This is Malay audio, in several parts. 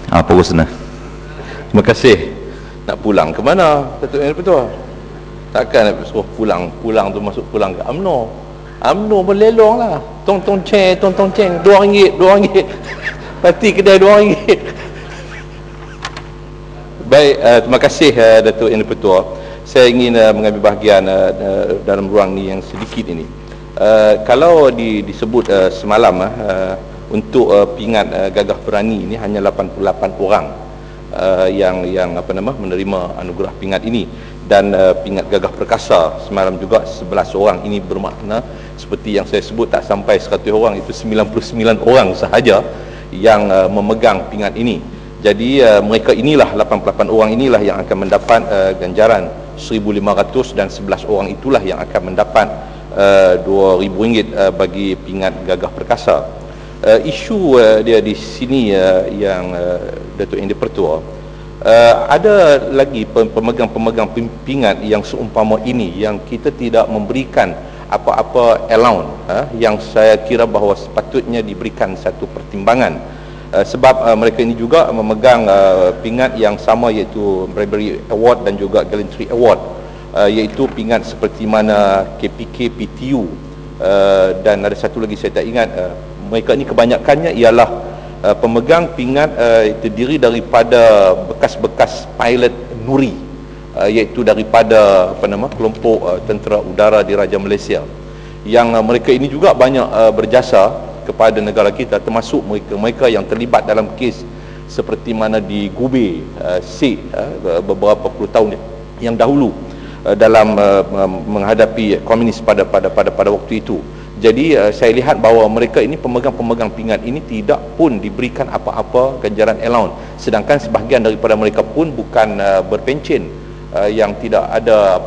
Apa Rosna? Terima kasih. Nak pulang ke mana? Datuk Yang Dipertua? Takkan nak suruh pulang tu masuk pulang ke UMNO. UMNO berlelong lah. Tong ceng, RM2. Parti kedai RM2. Baik, terima kasih Datuk Yang Dipertua. Saya ingin mengambil bahagian dalam ruang ni yang sedikit ini. Kalau disebut semalam untuk pingat Gagah Berani ini hanya 88 orang yang menerima anugerah pingat ini, dan pingat Gagah Perkasa semalam juga 11 orang. Ini bermakna seperti yang saya sebut tak sampai 100 orang, itu 99 orang sahaja yang memegang pingat ini. Jadi mereka inilah 88 orang inilah yang akan mendapat ganjaran 1,500, dan 11 orang itulah yang akan mendapat RM2,000 bagi pingat Gagah Perkasa. Isu dia di sini yang Datuk Yang Dipertua, ada lagi pemegang-pemegang pingat yang seumpama ini yang kita tidak memberikan apa-apa allowance, yang saya kira bahawa sepatutnya diberikan satu pertimbangan, sebab mereka ini juga memegang pingat yang sama, iaitu Bravery Award dan juga Gallantry Award, iaitu pingat seperti mana KPK, PTU, dan ada satu lagi saya tak ingat. Mereka ini kebanyakannya ialah pemegang pingat terdiri daripada bekas-bekas pilot Nuri, iaitu daripada kelompok tentera udara di Raja Malaysia, yang mereka ini juga banyak berjasa kepada negara kita, termasuk mereka yang terlibat dalam kes seperti mana di Gubei beberapa puluh tahun yang dahulu dalam menghadapi komunis pada waktu itu. Jadi saya lihat bahawa mereka ini pemegang-pemegang pingat ini tidak pun diberikan apa-apa ganjaran allowance, sedangkan sebahagian daripada mereka pun bukan berpencen, yang tidak ada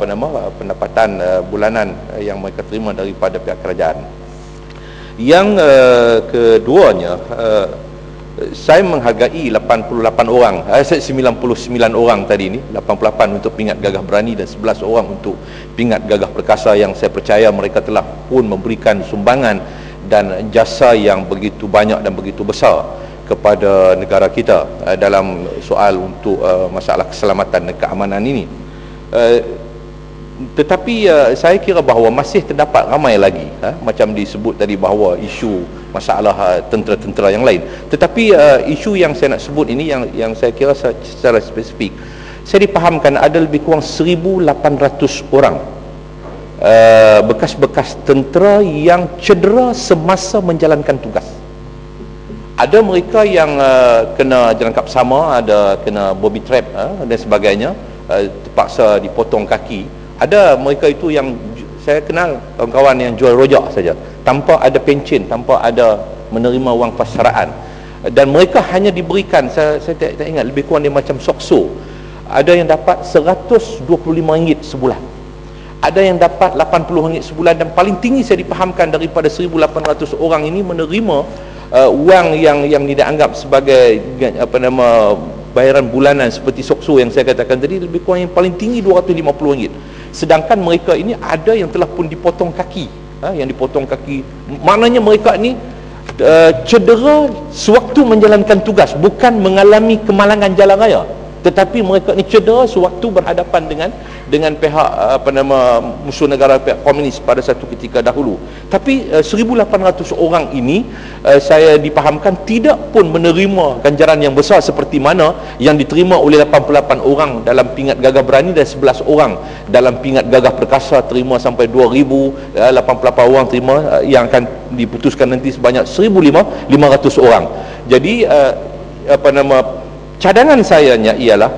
pendapatan bulanan yang mereka terima daripada pihak kerajaan. Yang keduanya, saya menghargai 88 orang, 99 orang tadi ni, 88 untuk pingat Gagah Berani dan 11 orang untuk pingat Gagah Perkasa, yang saya percaya mereka telah pun memberikan sumbangan dan jasa yang begitu banyak dan begitu besar kepada negara kita dalam soal untuk masalah keselamatan dan keamanan ini. Tetapi saya kira bahawa masih terdapat ramai lagi, macam disebut tadi bahawa isu masalah tentera-tentera yang lain. Tetapi isu yang saya nak sebut ini yang saya kira secara spesifik, saya dipahamkan ada lebih kurang 1,800 orang bekas-bekas tentera yang cedera semasa menjalankan tugas. Ada mereka yang kena jelangkap sama, ada kena bobby trap dan sebagainya, terpaksa dipotong kaki. Ada mereka itu yang saya kenal, kawan-kawan yang jual rojak saja, tanpa ada pencen, tanpa ada menerima wang pasaraan, dan mereka hanya diberikan, saya tak ingat, lebih kurang dia macam sokso. Ada yang dapat RM125 sebulan, ada yang dapat RM80 sebulan, dan paling tinggi saya dipahamkan daripada 1,800 orang ini menerima wang yang dianggap sebagai bayaran bulanan seperti sokso yang saya katakan tadi, lebih kurang yang paling tinggi RM250. Sedangkan mereka ini ada yang telah pun dipotong kaki, yang dipotong kaki, maknanya mereka ni cedera sewaktu menjalankan tugas, bukan mengalami kemalangan jalan raya, tetapi mereka ni cedera sewaktu berhadapan dengan pihak musuh negara, pihak komunis pada satu ketika dahulu. Tapi 1,800 orang ini saya dipahamkan tidak pun menerima ganjaran yang besar seperti mana yang diterima oleh 88 orang dalam pingat Gagah Berani dan 11 orang dalam pingat Gagah Perkasa terima sampai 2,000, 88 orang terima, yang akan diputuskan nanti sebanyak 1,500 orang. Jadi cadangan sayanya ialah,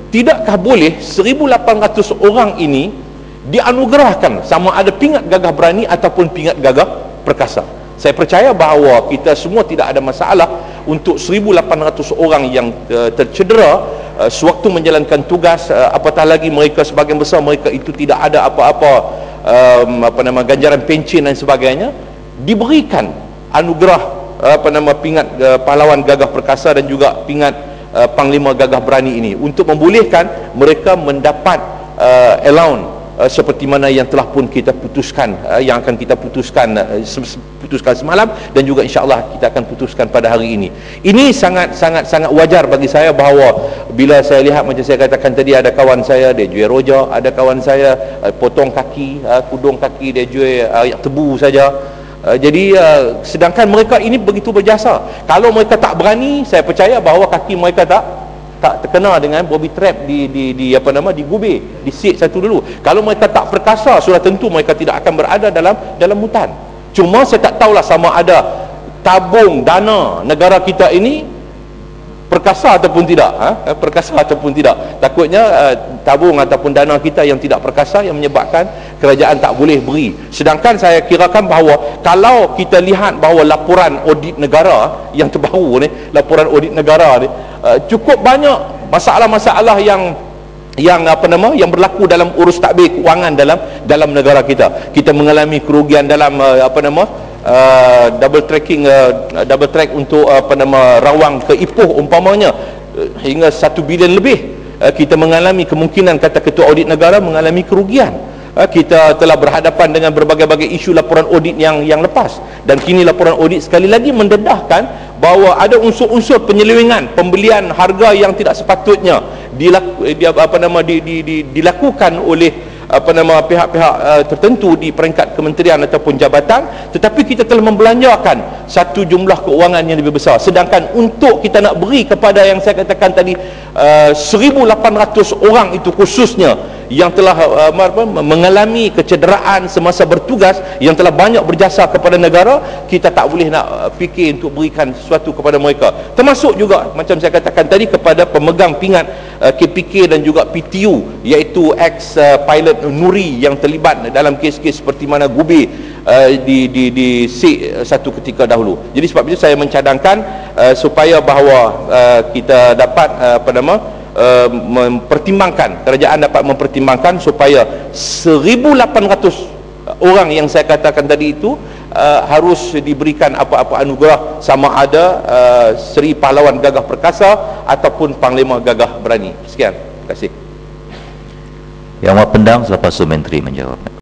tidakkah boleh 1,800 orang ini dianugerahkan sama ada pingat Gagah Berani ataupun pingat Gagah Perkasa? Saya percaya bahawa kita semua tidak ada masalah untuk 1,800 orang yang tercedera sewaktu menjalankan tugas, apatah lagi mereka sebahagian besar mereka itu tidak ada apa-apa ganjaran pencen dan sebagainya, diberikan anugerah pingat pahlawan Gagah Perkasa dan juga pingat Panglima Gagah Berani ini, untuk membolehkan mereka mendapat allowance seperti mana yang telah pun kita putuskan, yang akan kita putuskan diputuskan semalam, dan juga insya-Allah kita akan putuskan pada hari ini. Ini sangat wajar bagi saya bahawa bila saya lihat, macam saya katakan tadi, ada kawan saya dia jual rojak, ada kawan saya potong kaki, kudung kaki, dia jual air tebu saja. Jadi sedangkan mereka ini begitu berjasa. Kalau mereka tak berani, saya percaya bahawa kaki mereka tak terkena dengan bobby trap di apa nama, di gubir, di sit satu dulu. Kalau mereka tak perkasa, sudah tentu mereka tidak akan berada dalam hutan. Cuma saya tak tahulah sama ada tabung dana negara kita ini perkasa ataupun tidak, perkasa ataupun tidak. Takutnya tabung ataupun dana kita yang tidak perkasa yang menyebabkan kerajaan tak boleh beri. Sedangkan saya kirakan bahawa kalau kita lihat bahawa laporan audit negara yang terbaru ni, laporan audit negara ni, cukup banyak masalah-masalah yang apa nama, yang berlaku dalam urus tadbir kewangan dalam negara kita. Kita mengalami kerugian dalam apa nama, double track untuk apa nama, Rawang ke Ipoh umpamanya, hingga 1 bilion lebih. Kita mengalami kemungkinan, kata ketua audit negara, mengalami kerugian. Kita telah berhadapan dengan berbagai-bagai isu laporan audit yang lepas, dan kini laporan audit sekali lagi mendedahkan bahawa ada unsur-unsur penyelewengan pembelian harga yang tidak sepatutnya dilakukan oleh apa nama, pihak-pihak tertentu di peringkat kementerian ataupun jabatan, tetapi kita telah membelanjakan satu jumlah keuangan yang lebih besar. Sedangkan untuk kita nak beri kepada yang saya katakan tadi 1,800 orang itu khususnya yang telah mengalami kecederaan semasa bertugas, yang telah banyak berjasa kepada negara, kita tak boleh nak fikir untuk berikan sesuatu kepada mereka. Termasuk juga macam saya katakan tadi kepada pemegang pingat KPK dan juga PTU, iaitu ex-pilot Nuri yang terlibat dalam kes-kes seperti mana gubir di SIG satu ketika dahulu. Jadi sebab itu saya mencadangkan supaya bahawa kita dapat apa nama, mempertimbangkan, kerajaan dapat mempertimbangkan supaya 1,800 orang yang saya katakan tadi itu harus diberikan apa-apa anugerah, sama ada Seri Pahlawan Gagah Perkasa ataupun Panglima Gagah Berani. Sekian, terima kasih. Yang Amat Pendang, selepas itu Menteri menjawab.